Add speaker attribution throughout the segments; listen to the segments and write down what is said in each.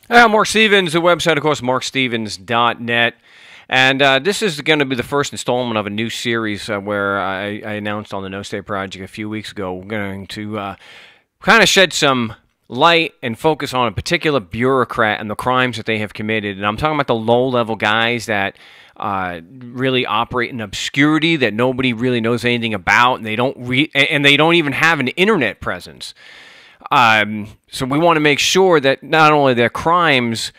Speaker 1: Mark Stevens, the website, of course, markstevens.net. And this is going to be the first installment of a new series where I announced on the No State Project a few weeks ago. We're going to kind of shed some light and focus on a particular bureaucrat and the crimes that they have committed. And I'm talking about the low-level guys that really operate in obscurity, that nobody really knows anything about, and they don't even have an internet presence. So we want to make sure that not only their crimes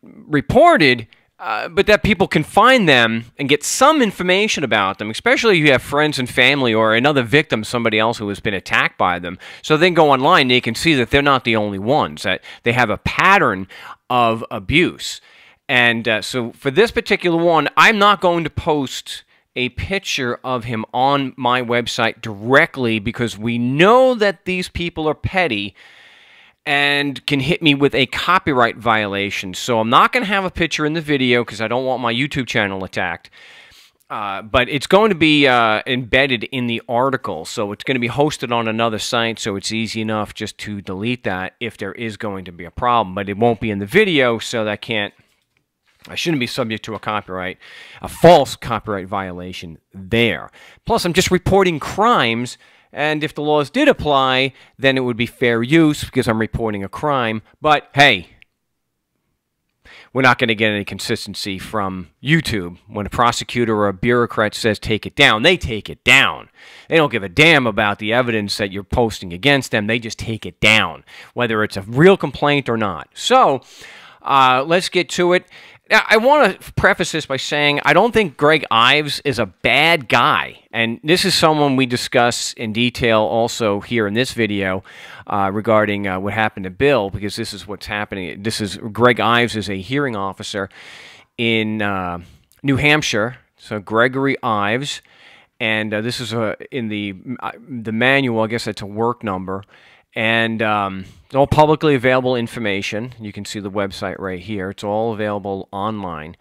Speaker 1: reported, but that people can find them and get some information about them, especially if you have friends and family or another victim, somebody else who has been attacked by them. So they can go online and they can see that they're not the only ones, that they have a pattern of abuse. And so for this particular one, I'm not going to post a picture of him on my website directly because we know that these people are petty and can hit me with a copyright violation. So I'm not going to have a picture in the video because I don't want my YouTube channel attacked. But it's going to be embedded in the article. So it's going to be hosted on another site, so it's easy enough just to delete that if there is going to be a problem. But it won't be in the video, so I shouldn't be subject to a false copyright violation there. Plus, I'm just reporting crimes, and if the laws did apply, then it would be fair use because I'm reporting a crime. But hey, we're not going to get any consistency from YouTube. When a prosecutor or a bureaucrat says take it down, they take it down. They don't give a damn about the evidence that you're posting against them. They just take it down, whether it's a real complaint or not. So let's get to it. Now, I want to preface this by saying I don't think Greg Ives is a bad guy. And this is someone we discuss in detail also here in this video regarding what happened to Bill, because this is what's happening. Greg Ives is a hearing officer in New Hampshire. So Gregory Ives. And this is in the manual. I guess that's a work number. And all publicly available information. You can see the website right here. It's all available online.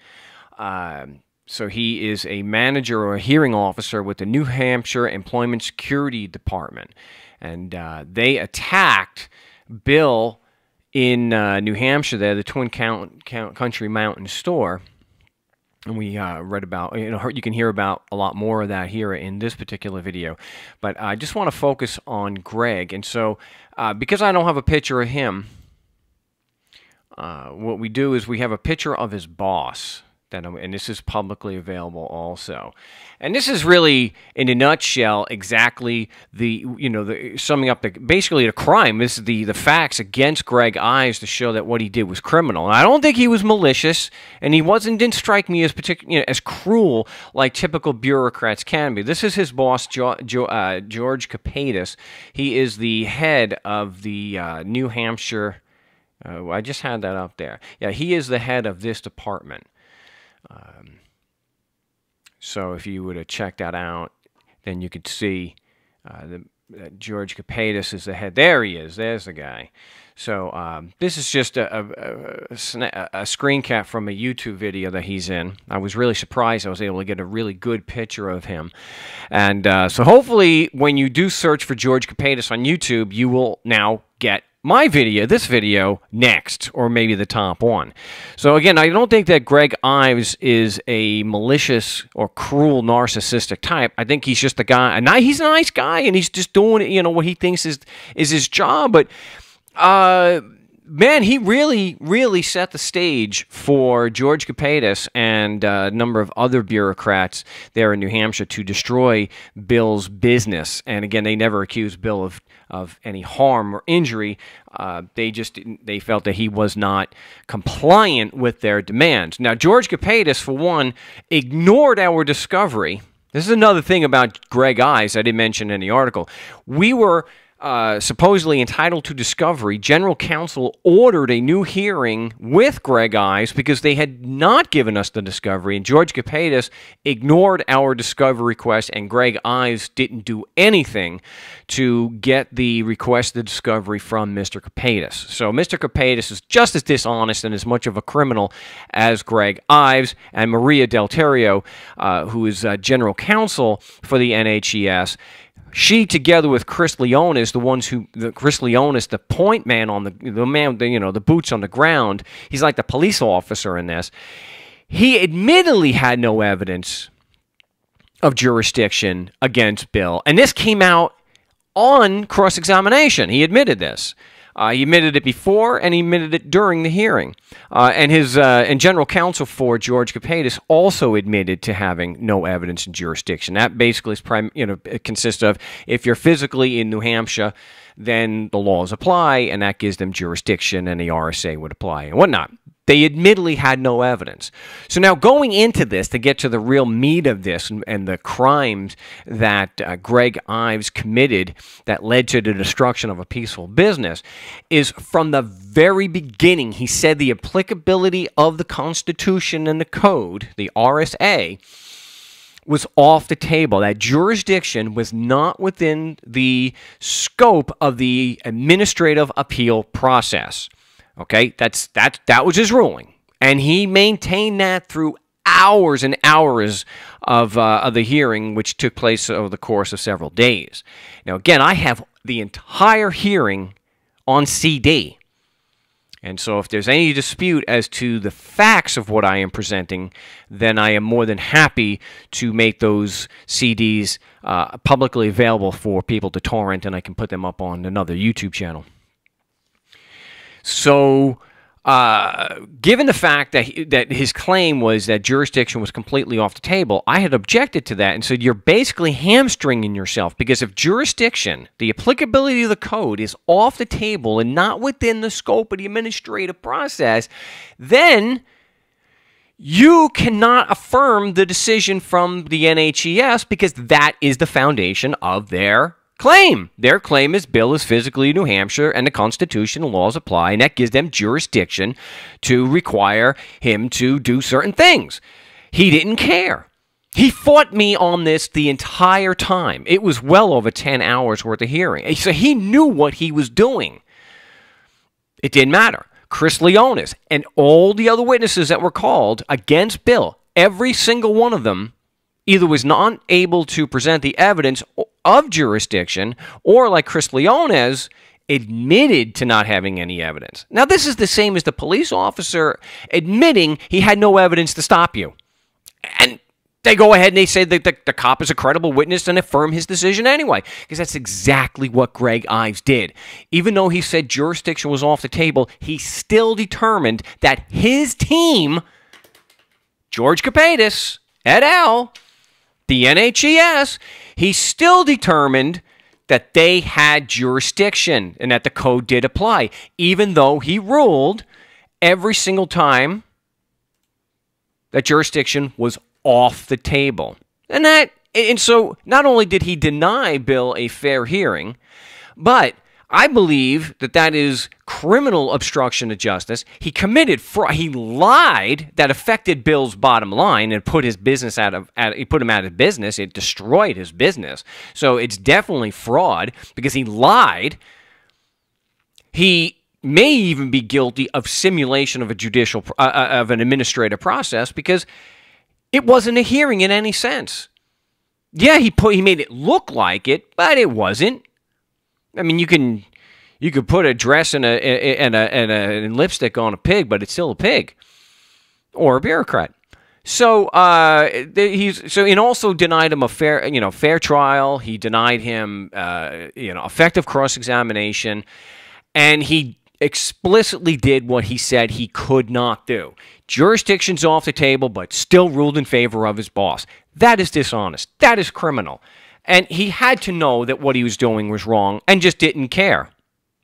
Speaker 1: So he is a manager or a hearing officer with the New Hampshire Employment Security Department. And they attacked Bill in New Hampshire there, the Twin Country Mountain store. And we read about, you can hear about a lot more of that here in this particular video. But I just want to focus on Greg. And so, because I don't have a picture of him, what we do is we have a picture of his boss. And this is publicly available also. And this is really, in a nutshell, exactly summing up basically the crime. This is the facts against Greg Ives to show that what he did was criminal. And I don't think he was malicious, and he didn't strike me as as cruel like typical bureaucrats can be. This is his boss, George Copadis. He is the head of the New Hampshire. I just had that up there. Yeah, he is the head of this department. So if you were to check that out, then you could see George Copadis is the head. There he is. There's the guy. So this is just a screen cap from a YouTube video that he's in. I was really surprised I was able to get a really good picture of him. And so hopefully when you do search for George Copadis on YouTube, you will now get this video next, or maybe the top one. So again, I don't think that Greg Ives is a malicious or cruel narcissistic type. I think he's just a guy, he's a nice guy, and he's just doing, what he thinks is his job. But man, he really set the stage for George Copadis and a number of other bureaucrats there in New Hampshire to destroy Bill's business. And again, they never accused Bill of any harm or injury. They felt that he was not compliant with their demands. Now, George Copadis, for one, ignored our discovery. This is another thing about Greg Ives I didn't mention in the article. We were supposedly entitled to discovery. General counsel ordered a new hearing with Greg Ives because they had not given us the discovery, and George Copadis ignored our discovery request, and Greg Ives didn't do anything to get the requested discovery from Mr. Copadis. So Mr. Copadis is just as dishonest and as much of a criminal as Greg Ives. And Maria Dalterio, who is general counsel for the NHES, She, together with Chris Leonis, Chris Leonis, the point man on the boots on the ground, he's like the police officer in this. He admittedly had no evidence of jurisdiction against Bill, and this came out on cross-examination. He admitted this. He admitted it before, and he admitted it during the hearing. And general counsel for George Copadis also admitted to having no evidence in jurisdiction. That basically is it consists of, if you're physically in New Hampshire, then the laws apply, and that gives them jurisdiction, and the RSA would apply and whatnot. They admittedly had no evidence. So now going into this, to get to the real meat of this and the crimes that Greg Ives committed that led to the destruction of a peaceful business, is from the very beginning, he said the applicability of the Constitution and the Code, the RSA, was off the table. That jurisdiction was not within the scope of the administrative appeal process. Okay, that was his ruling, and he maintained that through hours and hours of the hearing, which took place over the course of several days. Now, again, I have the entire hearing on CD, and so if there's any dispute as to the facts of what I am presenting, then I am more than happy to make those CDs publicly available for people to torrent, and I can put them up on another YouTube channel. So, given the fact that his claim was that jurisdiction was completely off the table, I had objected to that and said, you're basically hamstringing yourself, because if jurisdiction, the applicability of the code, is off the table and not within the scope of the administrative process, then you cannot affirm the decision from the NHES, because that is the foundation of their claim. Their claim is Bill is physically New Hampshire and the Constitution and laws apply, and that gives them jurisdiction to require him to do certain things. He didn't care. He fought me on this the entire time. It was well over 10 hours worth of hearing. So he knew what he was doing. It didn't matter. Chris Leonis and all the other witnesses that were called against Bill, every single one of them either was not able to present the evidence of jurisdiction, or, like Chris Leonis, admitted to not having any evidence. Now, this is the same as the police officer admitting he had no evidence to stop you. And they go ahead and they say that the cop is a credible witness and affirm his decision anyway, because that's exactly what Greg Ives did. Even though he said jurisdiction was off the table, he still determined that his team, George Copadis et al., the NHES, he still determined that they had jurisdiction and that the code did apply, even though he ruled every single time that jurisdiction was off the table. And so not only did he deny Bill a fair hearing, but I believe that is criminal obstruction of justice. He committed fraud. He lied that affected Bill's bottom line and put his business he put him out of business. It destroyed his business. So it's definitely fraud because he lied. He may even be guilty of simulation of of an administrative process, because it wasn't a hearing in any sense. Yeah, he made it look like it, but it wasn't. I mean, you could put a dress and a lipstick on a pig, but it's still a pig or a bureaucrat. So he also denied him a fair trial. He denied him effective cross-examination, and he explicitly did what he said he could not do. Jurisdiction's off the table, but still ruled in favor of his boss. That is dishonest. That is criminal. And he had to know that what he was doing was wrong and just didn't care.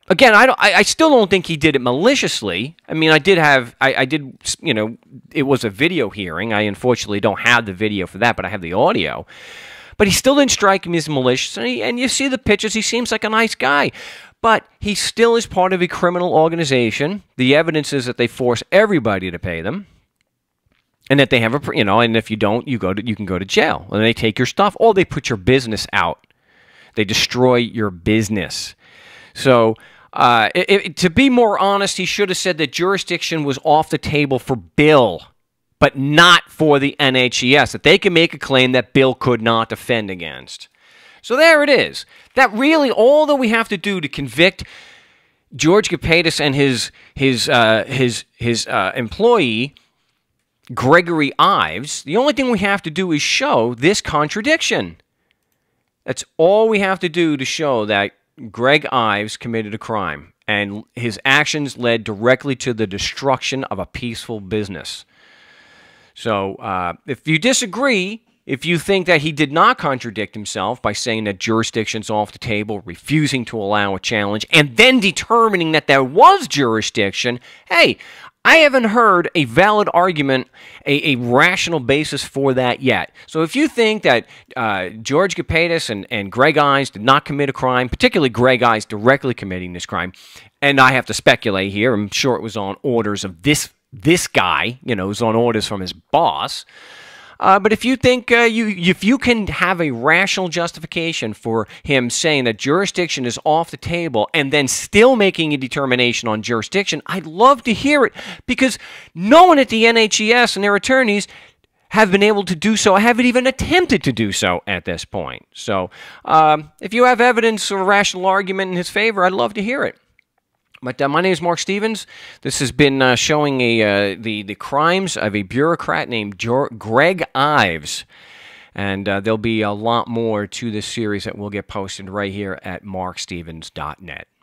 Speaker 1: Again, I still don't think he did it maliciously. I mean, it was a video hearing. I unfortunately don't have the video for that, but I have the audio. But he still didn't strike me as malicious. And you see the pictures, he seems like a nice guy. But he still is part of a criminal organization. The evidence is that they force everybody to pay them. And that they have and if you don't, you can go to jail. And they take your stuff, or they put your business out. They destroy your business. So, to be more honest, he should have said that jurisdiction was off the table for Bill, but not for the NHES. That they can make a claim that Bill could not defend against. So there it is. That really all that we have to do to convict George Copadis and his employee Gregory Ives. The only thing we have to do is show this contradiction. That's all we have to do to show that Greg Ives committed a crime and his actions led directly to the destruction of a peaceful business. So if you disagree, if you think that he did not contradict himself by saying that jurisdiction's off the table, refusing to allow a challenge, and then determining that there was jurisdiction, hey, I haven't heard a valid argument, a rational basis for that yet. So if you think that George Copadis and Greg Ives did not commit a crime, particularly Greg Ives directly committing this crime, and I have to speculate here, I'm sure it was on orders of this guy, it was on orders from his boss. But if you think if you can have a rational justification for him saying that jurisdiction is off the table and then still making a determination on jurisdiction, I'd love to hear it, because no one at the NHES and their attorneys have been able to do so. I haven't even attempted to do so at this point. So if you have evidence or a rational argument in his favor, I'd love to hear it. But my name is Mark Stevens. This has been showing the crimes of a bureaucrat named Greg Ives. And there'll be a lot more to this series that will get posted right here at markstevens.net.